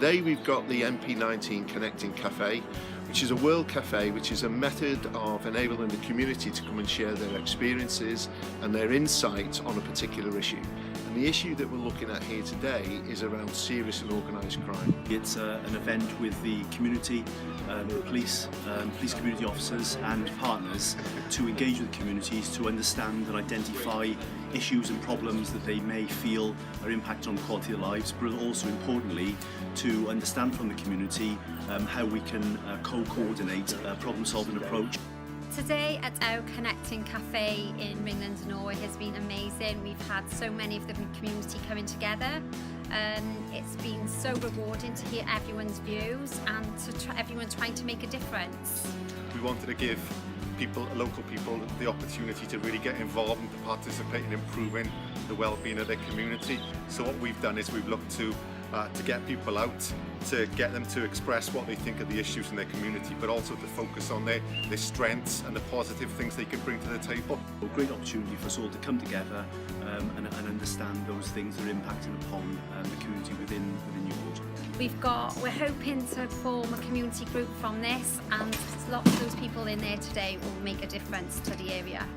today we've got the MP19 Connecting Café, which is a world cafe, which is a method of enabling the community to come and share their experiences and their insights on a particular issue. And the issue that we're looking at here today is around serious and organised crime. It's an event with the community, police community officers and partners to engage with communities to understand and identify issues and problems that they may feel are impacting on the quality of their lives, but also importantly to understand from the community how we can co-coordinate a problem-solving approach. Today at our Connecting Café in Ringland and Alway has been amazing. We've had so many of the community coming together. It's been so rewarding to hear everyone's views and to everyone trying to make a difference. We wanted to give local people, the opportunity to really get involved and to participate in improving the well-being of their community. So what we've done is we've looked to get people out, to get them to express what they think of the issues in their community, but also to focus on their strengths and the positive things they can bring to the table. A great opportunity for us all to come together and understand those things that are impacting upon the community within Newport. We're hoping to form a community group from this, and lots of those people in there today will make a difference to the area.